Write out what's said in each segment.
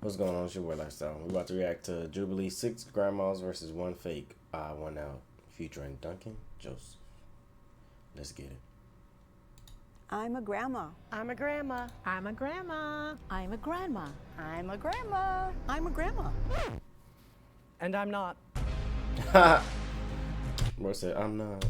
What's going on? It's your boy Lifestyle. We're about to react to Jubilee 6 grandmas versus 1 fake. One out featuring Duncan Joseph. Let's get it. I'm a grandma. I'm a grandma. I'm a grandma. I'm a grandma. I'm a grandma. I'm a grandma. And I'm not. Bro said, I'm not.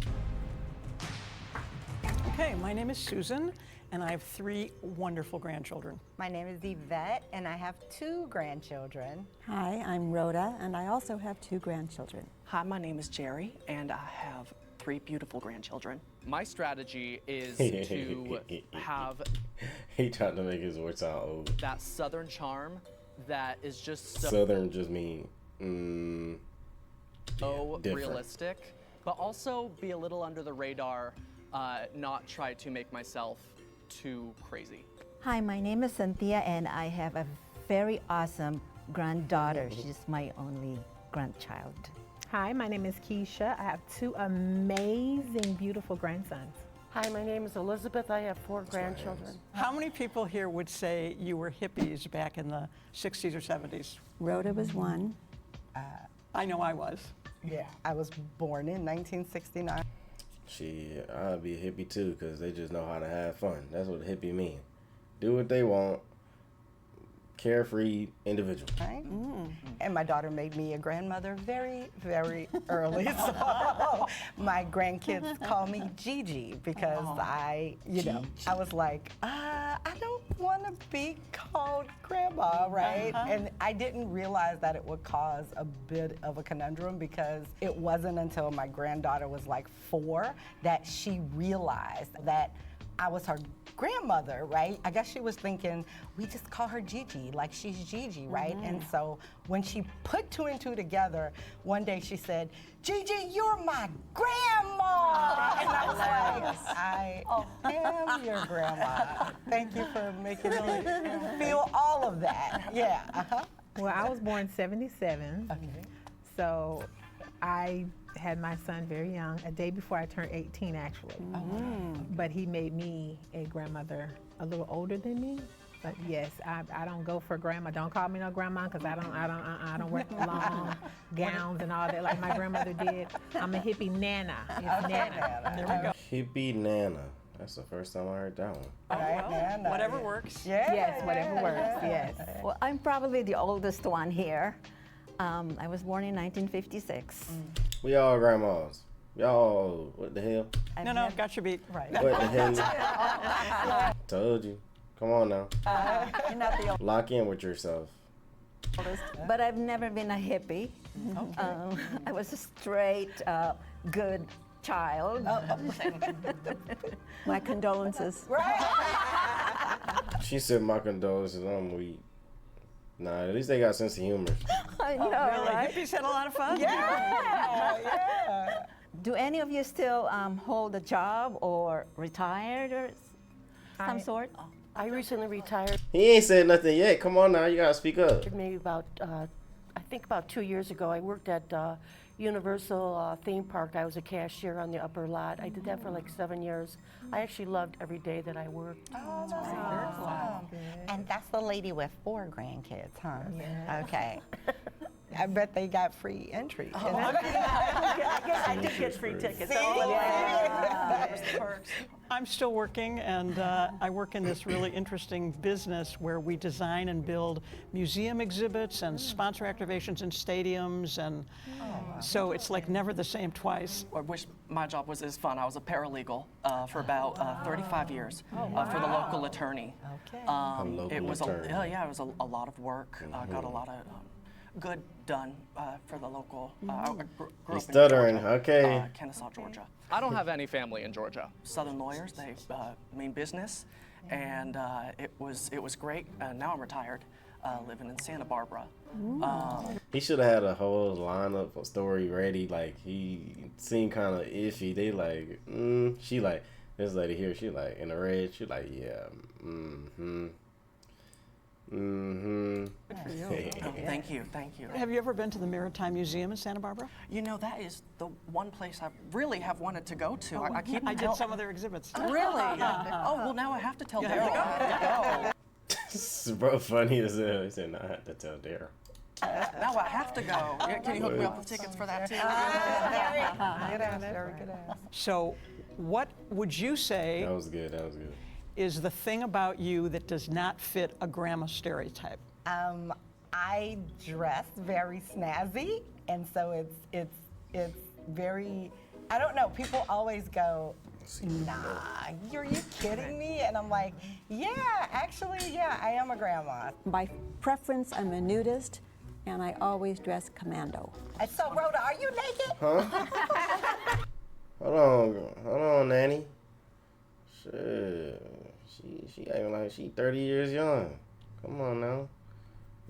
Okay, my name is Susan, and I have 3 wonderful grandchildren. My name is Yvette, and I have 2 grandchildren. Hi, I'm Rhoda, and I also have 2 grandchildren. Hi, my name is Jerry, and I have 3 beautiful grandchildren. My strategy is to have He tried to make his voice sound old. that southern charm that is just so Southern just mean, different. realistic, but also be a little under the radar, not try to make myself too crazy. Hi, my name is Cynthia, and I have a very awesome granddaughter. She's my only grandchild. Hi, my name is Keisha. I have 2 amazing, beautiful grandsons. Hi, my name is Elizabeth. I have 4 grandchildren. How many people here would say you were hippies back in the 60s or 70s? Rhoda was one. I know I was. Yeah, I was born in 1969. Shit, I'd be a hippie too, because they just know how to have fun. That's what a hippie mean. Do what they want. Carefree individual. Right? And my daughter made me a grandmother very, very early. So my grandkids call me Gigi because I was like, I don't want to be called grandma, right? And I didn't realize that it would cause a bit of a conundrum because it wasn't until my granddaughter was like 4 that she realized that I was her grandmother, right? I guess she was thinking, we just call her Gigi, like she's Gigi, right? And so when she put 2 and 2 together, one day she said, Gigi, you're my grandma! And I was like, I am your grandma. Thank you for making me feel all of that. Yeah, Well, I was born 77, so I had my son very young, a day before I turned 18 actually. But he made me a grandmother a little older than me. But yes, I don't go for grandma. Don't call me no grandma because I don't wear long gowns and all that like my grandmother did. I'm a hippie nana. It's nana. There we go. Hippie Nana. That's the first time I heard that one. right, Whatever works. Yeah. Yes, whatever works, yes. Well, I'm probably the oldest one here. I was born in 1956. We all grandmas. Y'all, what the hell? No, got your beat. Right. What the hell? Told you. Come on now. You're not the Lock in with yourself. oldest, but I've never been a hippie. I was a straight, good child. My condolences. She said my condolences, I'm weak. Nah, at least they got sense of humor. I know, Really? right? Hippies had a lot of fun? Yeah. Do any of you still hold a job or retired or some sort? I recently retired He ain't said nothing yet. Come on now, you gotta speak up. maybe about, I think about 2 years ago. I worked at Universal theme park. I was a cashier on the upper lot. I did that for like 7 years. I actually loved every day that I worked. Oh, that's awesome. And that's the lady with 4 grandkids, huh? Yeah. Okay. I bet they got free entry. I guess I did get free tickets. That was the perks. I'm still working, and I work in this really interesting business where we design and build museum exhibits and sponsor activations in stadiums, and so it's like never the same twice. I wish my job was as fun. I was a paralegal for about 35 years for the local attorney. Okay. local It was attorney. it was a lot of work. Got a lot of good done for the local. I grew up in stuttering, Georgia, okay. Kennesaw, Georgia. I don't have any family in Georgia. Southern lawyers, they mean business, and it was great. Now I'm retired, living in Santa Barbara. He should have had a whole lineup of story ready. Like, he seemed kind of iffy. They like, she like, this lady here, she like, in the red, she like, yeah, Oh, thank you. Have you ever been to the Maritime Museum in Santa Barbara? You know, that is the one place I really have wanted to go to. I keep I did some of their exhibits. Really? Oh, well, now I have to tell Daryl. Bro, funny as hell. He said, "Nah, I have to tell Daryl." Now I have to go. Yeah, can you hook me up with tickets for that too? Good ass, Jerry, good ass. So, what would you say That was good. That was good. is the thing about you that does not fit a grandma stereotype? I dress very snazzy, and so it's very. I don't know. People always go, "Nah, are you kidding me?" And I'm like, "Yeah, actually, yeah, I am a grandma." By preference, I'm a nudist, and I always dress commando. And so, Rhoda, are you naked? Huh? Hold on, Nanny. Shit, she acting like she 30 years young. Come on now.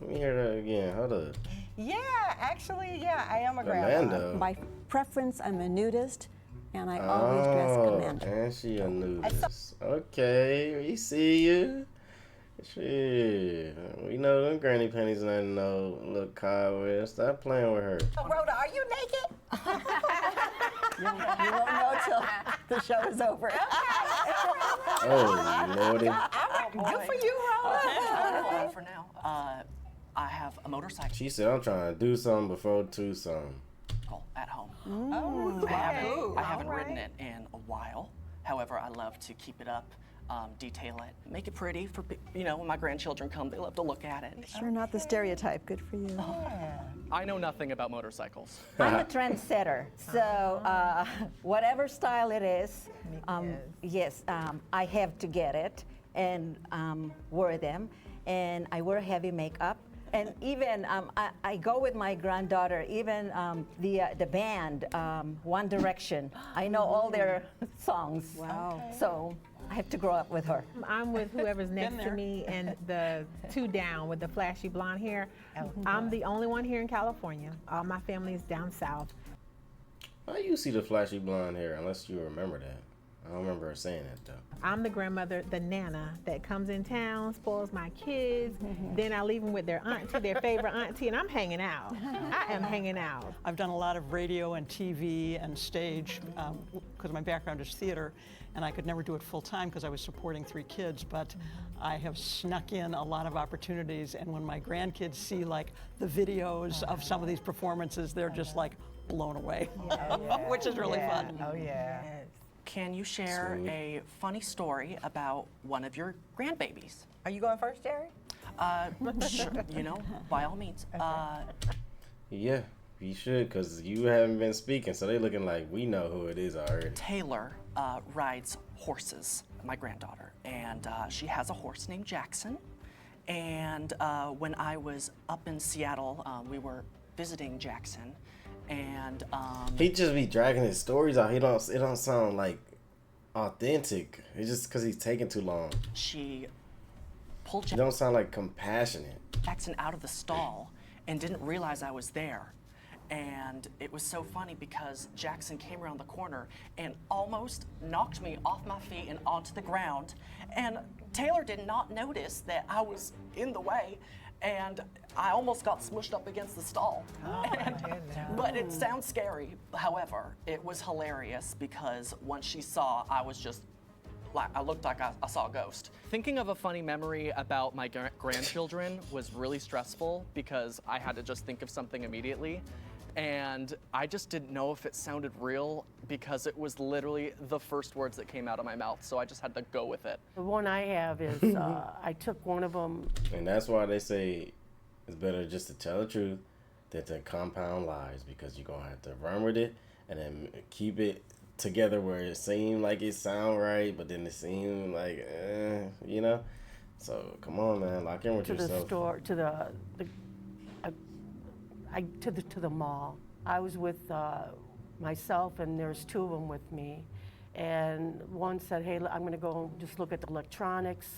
Let me hear that again. Hold up. Yeah, actually, yeah, I am a grandma. Commando. By preference, I'm a nudist, and I always dress commando. And she a nudist. Okay, we see you. Shit, we know them granny panties ain't no little Kyle with. Stop playing with her. So, Rhoda, are you naked? You won't know till the show is over. Oh, Lordy. Good for you, Rhoda. For now, I have a motorcycle She said, I'm trying to do something before Tucson. at home. Oh, I haven't ridden it in a while. However, I love to keep it up, detail it, make it pretty for when my grandchildren come, they love to look at it. Sure, not the stereotype. Good for you. I know nothing about motorcycles. I'm a trendsetter, so whatever style it is, yes, I have to get it and wear them, and I wear heavy makeup. And even I go with my granddaughter. Even the band One Direction. I know all their songs. Wow. So I have to grow up with her. I'm with whoever's next to me, and the two down with the flashy blonde hair. I'm the only one here in California. All my family is down south. How you see the flashy blonde hair, unless you remember that? I don't remember her saying that, though. I'm the grandmother, the nana, that comes in town, spoils my kids. Then I leave them with their auntie, their favorite auntie, and I'm hanging out. I am hanging out. I've done a lot of radio and TV and stage because my background is theater, and I could never do it full time because I was supporting 3 kids, but I have snuck in a lot of opportunities, and when my grandkids see like the videos of some of these performances, they're just like blown away, which is really fun. Oh, yeah. Can you share Sweet. a funny story about one of your grandbabies? Are you going first, Jerry? Sure, by all means. Yeah, you should, because you haven't been speaking, so they looking like we know who it is already. Taylor rides horses, my granddaughter, and she has a horse named Jackson. And when I was up in Seattle, we were visiting Jackson, and He just be dragging his stories out. It don't sound like authentic. It's just because he's taking too long. she pulled It don't sound like compassionate. Jackson out of the stall and didn't realize I was there. And it was so funny because Jackson came around the corner and almost knocked me off my feet and onto the ground. And Taylor did not notice that I was in the way, and I almost got smushed up against the stall. But it sounds scary. However, it was hilarious because once she saw, I was just like, I looked like I saw a ghost. Thinking of a funny memory about my grandchildren was really stressful because I had to just think of something immediately. And I just didn't know if it sounded real because it was literally the first words that came out of my mouth. So I just had to go with it. The one I have is I took one of them. And that's why they say it's better just to tell the truth than to compound lies, because you're going to have to run with it and then keep it together where it seemed like it sound right, but then it seemed like, So come on, man, lock in with To yourself. the store, to the mall. I was with myself, and there's 2 of them with me. And one said, hey, I'm going to go just look at the electronics.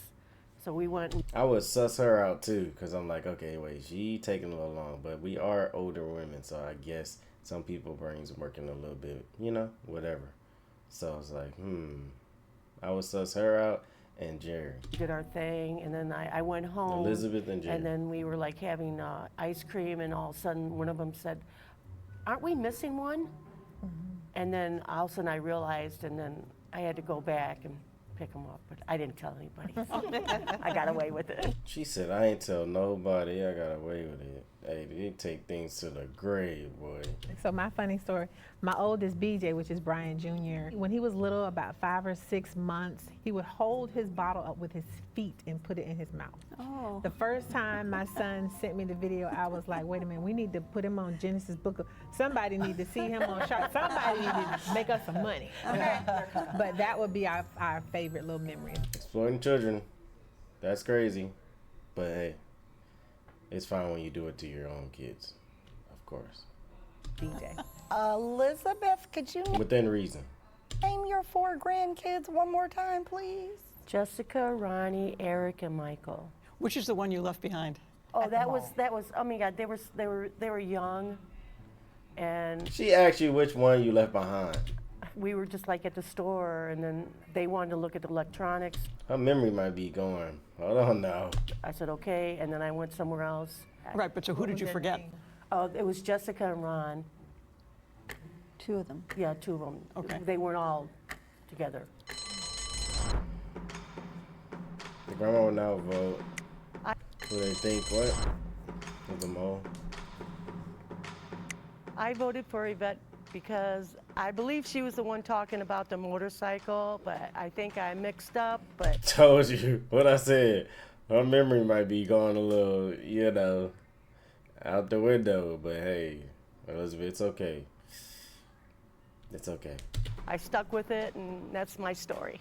So we went. I would suss her out too, because I'm like, okay, wait, she taking a little long, but we are older women, so I guess some people brains working a little bit, whatever. So I was like, I would suss her out and Jerry. Did our thing, and then I went home. Elizabeth and Jerry. And then we were like having ice cream, and all of a sudden one of them said, aren't we missing one? And then all of a sudden I realized, and then I had to go back and pick them up, but I didn't tell anybody. I got away with it. She said, I ain't tell nobody. I got away with it. Hey, they take things to the grave, boy. So my funny story, my oldest BJ, which is Brian Jr., when he was little, about 5 or 6 months, he would hold his bottle up with his feet and put it in his mouth. Oh. The first time my son sent me the video, I was like, wait a minute, we need to put him on Genesis Book. Somebody need to see him on Shark. Somebody need to make us some money. Okay? But that would be our favorite little memory. Exploiting children, that's crazy. But hey, it's fine when you do it to your own kids, of course. DJ. Elizabeth, could you Within reason. name your 4 grandkids one more time, please? Jessica, Ronnie, Eric, and Michael. Which is the one you left behind? Oh, that was. Oh my God, they were young, and She asked you which one you left behind. we were just like at the store, and then they wanted to look at the electronics. Her memory might be going. Hold on now. I said okay, and then I went somewhere else. Right, but so who did you forget? Oh, it was Jessica and Ron. 2 of them. Yeah, 2 of them. Okay. They weren't all together. The grandma will now vote. Who they think what? Of the mole. I voted for Yvette because I believe she was the one talking about the motorcycle, but I think I mixed up, but Told you what I said. Her memory might be going a little, you know, out the window. But hey, Elizabeth, it's okay. It's okay. I stuck with it, and that's my story.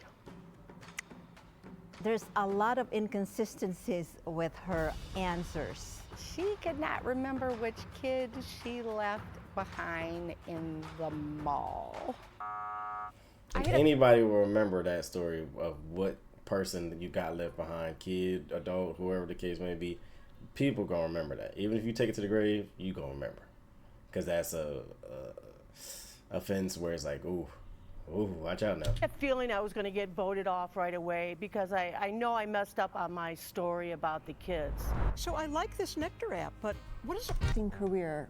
There's a lot of inconsistencies with her answers. She could not remember which kid she left behind in the mall. If anybody will remember that story of what person you got left behind, kid, adult, whoever the case may be, people gonna remember that. Even if you take it to the grave, you gonna remember, because that's a offense where it's like, ooh, watch out now. I had a feeling I was going to get voted off right away because I know I messed up on my story about the kids. So I like this Nectar app, but what is it? Acting career.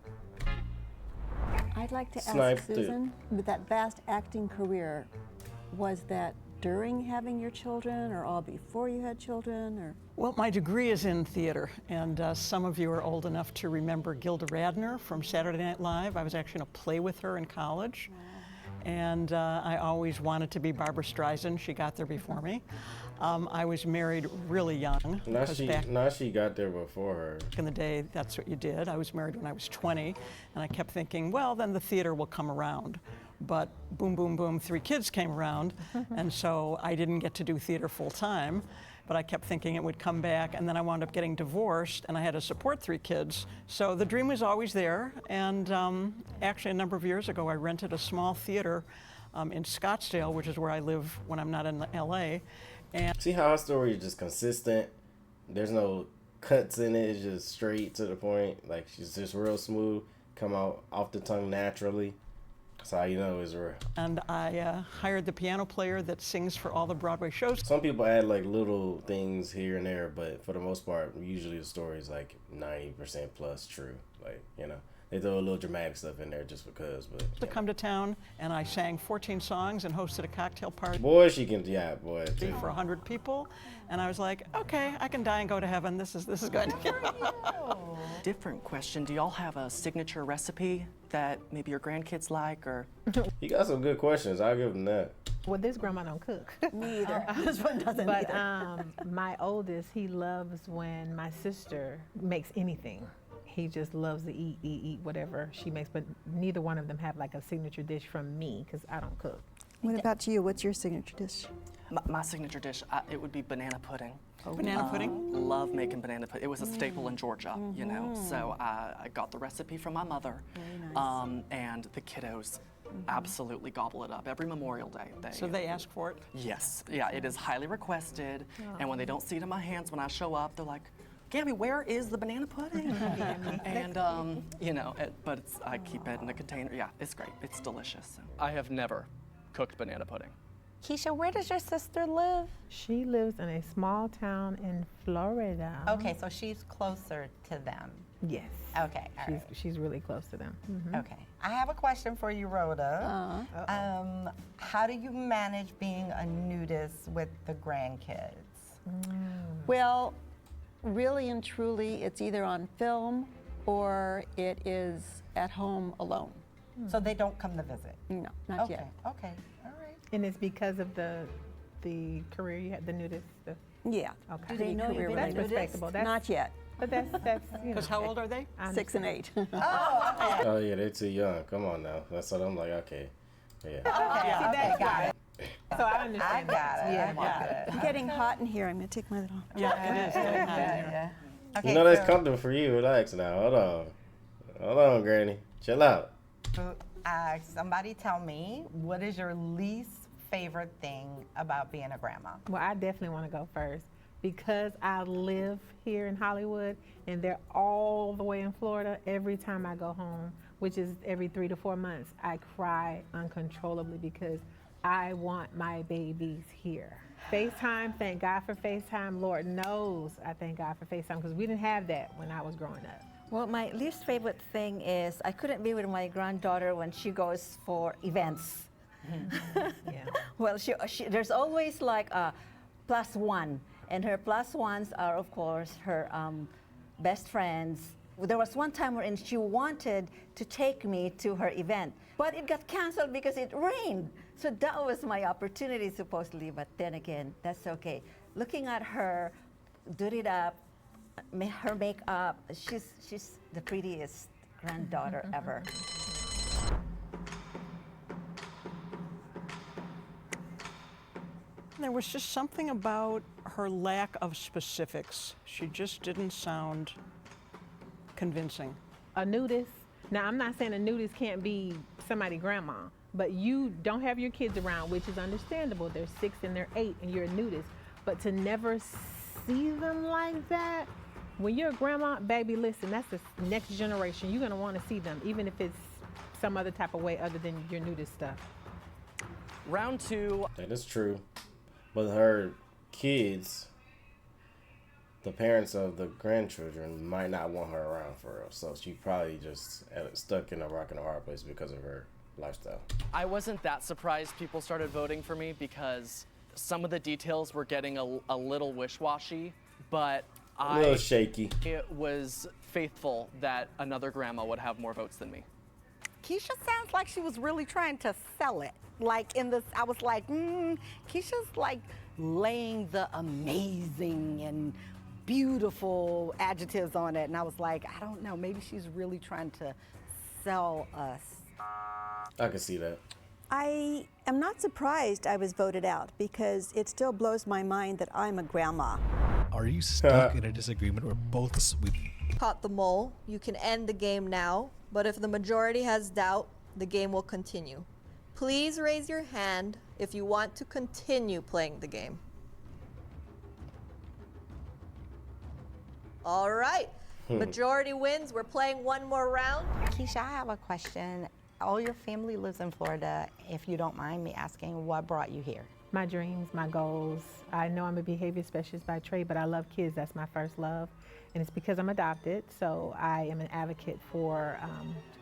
I'd like to Sniped ask it. Susan, with that vast acting career, was that during having your children or all before you had children? Or Well, my degree is in theater, and some of you are old enough to remember Gilda Radner from Saturday Night Live. I was actually in a play with her in college. And I always wanted to be Barbara Streisand. She got there before me. I was married really young. Now she got there before her. Back in the day, that's what you did. I was married when I was 20, and I kept thinking, well, then the theater will come around. But boom, boom, boom, 3 kids came around, and so I didn't get to do theater full time. But I kept thinking it would come back, and then I wound up getting divorced, and I had to support 3 kids. So the dream was always there, and actually a number of years ago, I rented a small theater in Scottsdale, which is where I live when I'm not in LA. And See how her story is just consistent? There's no cuts in it. It's just straight to the point. Like, she's just real smooth, come out off the tongue naturally. That's how you know it's real. And I hired the piano player that sings for all the Broadway shows. Some people add like little things here and there, but for the most part, usually the story is like 90% plus true. Like, you know, they throw a little dramatic stuff in there just because. But To come to town, and I sang 14 songs and hosted a cocktail party boy, she can, yeah, boy. for 100 people. And I was like, okay, I can die and go to heaven. This is good. Different question. Do y'all have a signature recipe that maybe your grandkids like, or? You got some good questions. I'll give them that. Well, this grandma don't cook. me either. This one doesn't But either. my oldest, he loves when my sister makes anything. He just loves to eat whatever she makes, but neither one of them have like a signature dish from me because I don't cook. What about you? What's your signature dish? My signature dish, it would be banana pudding. Banana pudding? Love making banana pudding. It was a staple in Georgia, you know. So I got the recipe from my mother. Very nice. And the kiddos absolutely gobble it up every Memorial Day. So they ask for it? Yes, yeah, it is highly requested. And when they don't see it in my hands when I show up, they're like, Gabby, where is the banana pudding? And, you know, I keep it in a container. Yeah, it's great. It's delicious. So. I have never cooked banana pudding. Keisha, where does your sister live? She lives in a small town in Florida. Okay, so she's closer to them. Yes. Okay, all right. She's really close to them. Okay. I have a question for you, Rhoda. How do you manage being a nudist with the grandkids? Well, really and truly, it's either on film or it is at home alone. So they don't come to visit? No, not yet. Okay, all right. And it's because of the career you had, the nudist. Yeah. Okay. Do they know That's related? respectable. That's, Not yet. But that's you know. Because how old are they? I 6 and 8. Oh yeah, they're too young. Come on now. That's what I'm like. Okay, yeah. Okay, got it. So I understand. I got it. Yeah. I got it. It's getting hot in here. I'm going to take my little. Yeah, it is. Getting hot in here. Yeah. Okay, You know that's so, comfortable for you. Relax now. Hold on, Granny. Chill out. somebody tell me, what is your least favorite thing about being a grandma? Well, I definitely want to go first because I live here in Hollywood and they're all the way in Florida. Every time I go home, which is every 3 to 4 months, I cry uncontrollably because I want my babies here. FaceTime, thank God for FaceTime. Lord knows I thank God for FaceTime because we didn't have that when I was growing up. Well, my least favorite thing is I couldn't be with my granddaughter when she goes for events. Yeah. Well, there's always like a +1, and her +1s are, of course, her best friends. There was one time wherein she wanted to take me to her event, but it got canceled because it rained. So that was my opportunity, supposedly, but then again, that's okay. Looking at her, do it up, her makeup, she's the prettiest granddaughter ever. There was just something about her lack of specifics. She just didn't sound convincing. A nudist. Now, I'm not saying a nudist can't be somebody's grandma, but you don't have your kids around, which is understandable. They're 6 and they're 8 and you're a nudist. But to never see them like that, when you're a grandma, baby, listen, that's the next generation. You're going to want to see them, even if it's some other type of way other than your nudist stuff. Round 2. That is true. But her kids, the parents of the grandchildren, might not want her around for real. So she probably just stuck in a rock and a hard place because of her lifestyle. I wasn't that surprised people started voting for me because some of the details were getting a little wish-washy, but A little shaky. It was faithful that another grandma would have more votes than me. Keisha sounds like she was really trying to sell it. Like in this, I was like, Keisha's like laying the amazing and beautiful adjectives on it. And I was like, I don't know, maybe she's really trying to sell us. I can see that. I am not surprised I was voted out because it still blows my mind that I'm a grandma. Are you stuck in a disagreement where both sweep? Caught the mole. You can end the game now, but if the majority has doubt, the game will continue. Please raise your hand if you want to continue playing the game. All right. Majority wins. We're playing one more round. Keisha, I have a question. All your family lives in Florida. If you don't mind me asking, what brought you here? My dreams, my goals. I know I'm a behavior specialist by trade, but I love kids. That's my first love. And it's because I'm adopted, so I am an advocate for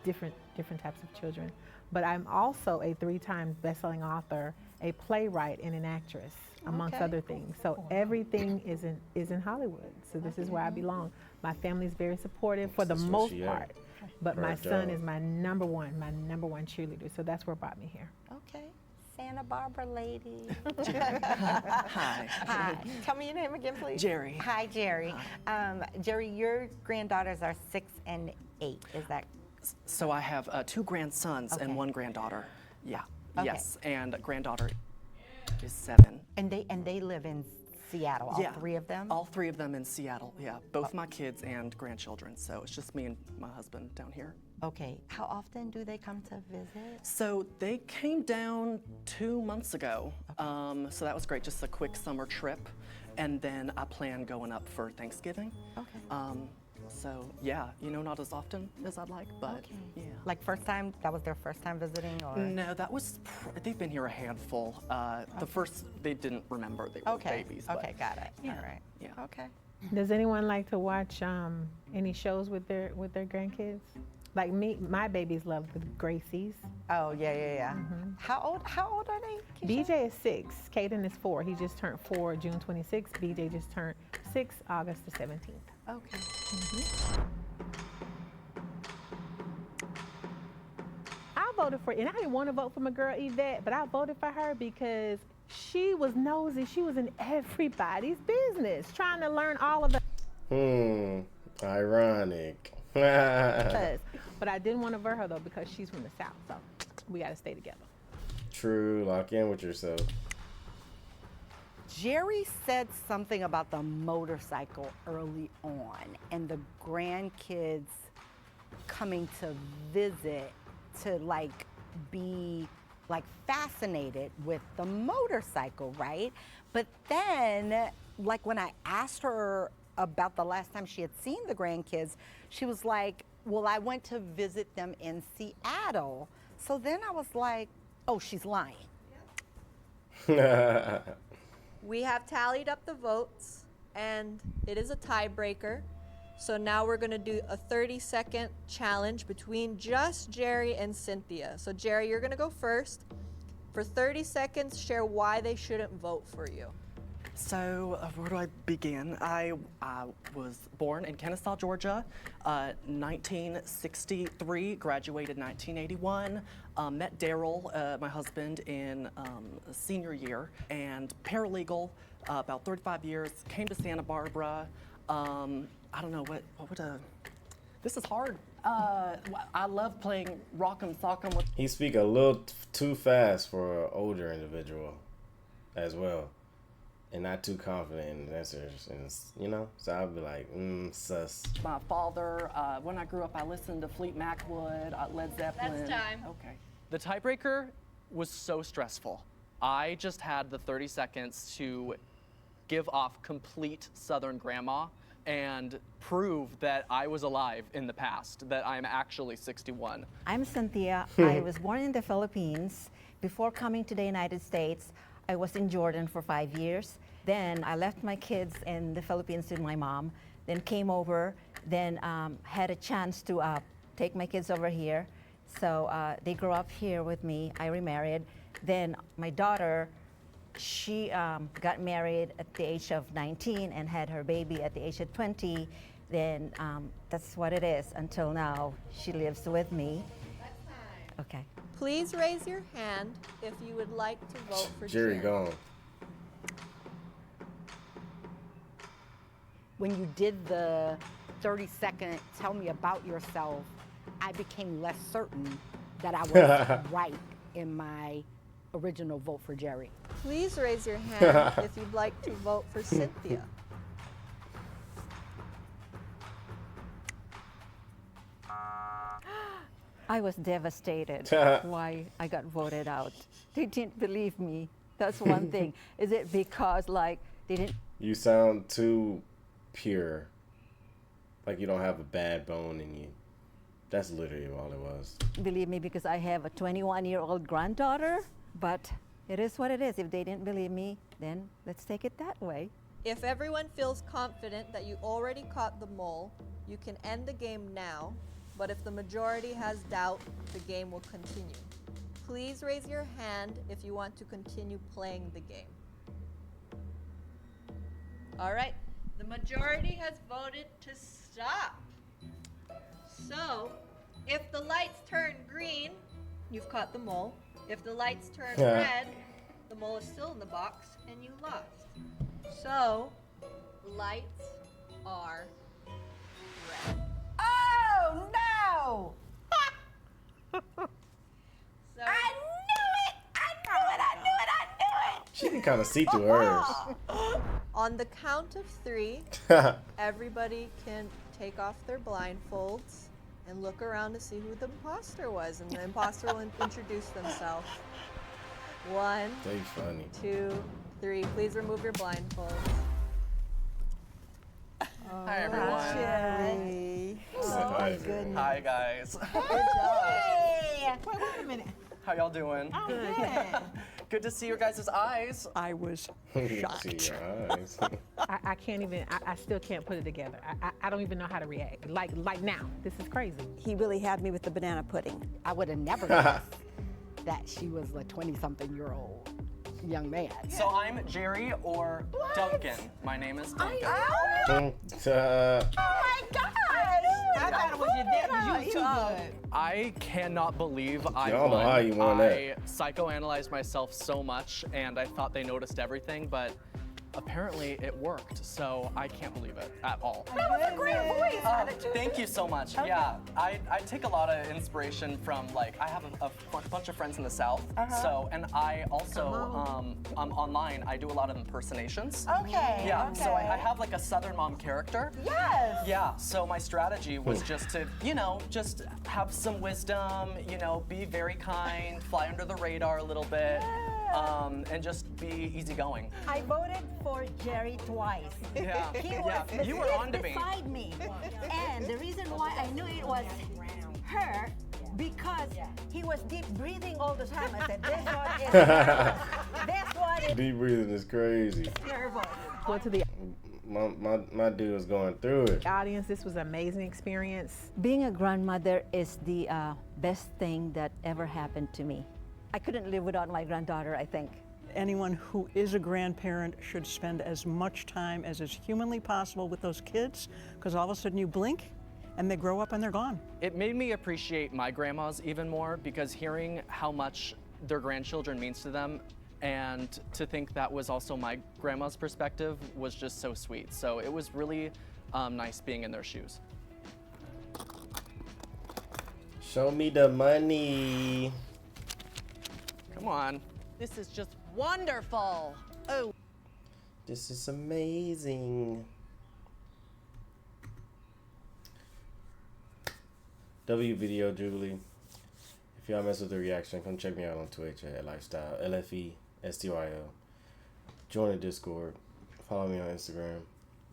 different types of children. But I'm also a 3-time best-selling author, a playwright, and an actress, amongst other things. So everything is in Hollywood. So this is where I belong. My family's very supportive for the most part. But my son is my number one cheerleader. So that's what brought me here. Okay. Santa Barbara lady. Hi. Hi. Tell me your name again, please. Jerry. Hi, Jerry. Jerry, your granddaughters are 6 and 8. Is that? So I have 2 grandsons and 1 granddaughter. Yeah. Okay. Yes, and granddaughter is 7. And they live in Seattle. All 3 of them. All 3 of them in Seattle. Yeah, both my kids and grandchildren. So it's just me and my husband down here. Okay. How often do they come to visit? So they came down 2 months ago. So that was great, just a quick summer trip. And then I plan going up for Thanksgiving. Okay. So yeah, not as often as I'd like, but yeah. Like that was their first time visiting, or? No, they've been here a handful. The first, they didn't remember they were babies. But Okay, got it. Yeah. All right. Yeah. Okay. Does anyone like to watch any shows with their grandkids? Like me, my babies love the Gracies. Oh, yeah. How old are they, Keisha? BJ is 6. Caden is 4. He just turned 4 June 26th. BJ just turned 6 August the 17th. Okay. I voted for, and I didn't want to vote for my girl Yvette, but I voted for her because she was nosy. She was in everybody's business, trying to learn all of the. Ironic. But I didn't want to vote her though because she's from the South, so we got to stay together. True. Lock in with yourself. Jerry said something about the motorcycle early on and the grandkids coming to visit to be fascinated with the motorcycle, right? But then when I asked her about the last time she had seen the grandkids, she was like, well, I went to visit them in Seattle. So then I was like, oh, she's lying. We have tallied up the votes, and it is a tiebreaker. So now we're going to do a 30-second challenge between just Jerry and Cynthia. So Jerry, you're going to go first. For 30 seconds, share why they shouldn't vote for you. So where do I begin? I was born in Kennesaw, Georgia, 1963, graduated 1981, met Daryl, my husband, in senior year, and paralegal, about 35 years, came to Santa Barbara. I don't know, this is hard. I love playing Rock'em Sock'em with. He speak a little too fast for an older individual as well. And not too confident in answers, and so I'll be like, sus. My father, when I grew up, I listened to Fleet Macwood, Led Zeppelin. That's time. Okay. The tiebreaker was so stressful. I just had the 30 seconds to give off complete Southern grandma and prove that I was alive in the past, that I'm actually 61. I'm Cynthia. I was born in the Philippines. Before coming to the United States, I was in Jordan for 5 years. Then I left my kids in the Philippines with my mom, then came over, then had a chance to take my kids over here. So they grew up here with me. I remarried. Then my daughter, she got married at the age of 19 and had her baby at the age of 20. Then that's what it is until now. She lives with me. Okay. Please raise your hand if you would like to vote for Jerry Jerry. gone. When you did the 30-second tell me about yourself, I became less certain that I was right in my original vote for Jerry. Please raise your hand if you'd like to vote for Cynthia. I was devastated why I got voted out. They didn't believe me. That's one thing. Is it because they didn't? You sound too pure. Like you don't have a bad bone in you. That's literally all it was. Believe me because I have a 21-year-old granddaughter, but it is what it is. If they didn't believe me, then let's take it that way. If everyone feels confident that you already caught the mole, you can end the game now, but if the majority has doubt, the game will continue. Please raise your hand if you want to continue playing the game. All right, the majority has voted to stop. So, if the lights turn green, you've caught the mole. If the lights turn red, the mole is still in the box and you lost. So, lights are red. Oh, no! So, I knew it! I knew it! She can kind of see through hers. on the count of 3, everybody can take off their blindfolds and look around to see who the imposter was, and the imposter will introduce themselves. 1, They funny. 2, 3. Please remove your blindfolds. Hi, everyone. Jerry. Oh my goodness. Hi, guys. Wait a minute. How y'all doing? I'm good. Good to see your guys' eyes. I was See shocked. your eyes. I can't even, I still can't put it together. I don't even know how to react. Like now, this is crazy. He really had me with the banana pudding. I would have never guessed that she was a 20-something-year-old young man. So I'm Jerry or Duncan. My name is Duncan. Oh my gosh! I thought it was your dad because you was too good. I cannot believe I don't know won. how you won that. I psychoanalyzed myself so much, and I thought they noticed everything, but apparently it worked. So I can't believe it at all. That was a great voice. How did you? Thank you so much. Yeah, I take a lot of inspiration from, like, I have a bunch of friends in the South. So, and I also, online, I do a lot of impersonations. Okay. Yeah, Okay. so I have like a Southern mom character. Yes. Yeah, so my strategy was just to, just have some wisdom, be very kind, fly under the radar a little bit, and just be easygoing. I voted for Jerry twice. Yeah, He yeah, was you were on to me. beside me. And the reason why I knew it was her, because he was deep breathing all the time. I said, this one is nervous. This one is Deep breathing is crazy. nervous. Go to the My dude was going through it. audience. This was an amazing experience. Being a grandmother is the best thing that ever happened to me. I couldn't live without my granddaughter, I think. Anyone who is a grandparent should spend as much time as is humanly possible with those kids, because all of a sudden you blink and they grow up and they're gone. It made me appreciate my grandmas even more, because hearing how much their grandchildren means to them, and to think that was also my grandma's perspective, was just so sweet. So it was really nice being in their shoes. Show me the money. Come on. This is just wonderful. Oh. This is amazing. W Video Jubilee. If y'all mess with the reaction, come check me out on Twitch at Lfestyl, Lfestyl. Join the Discord. Follow me on Instagram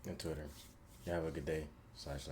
and Twitter. Y'all have a good day. /life.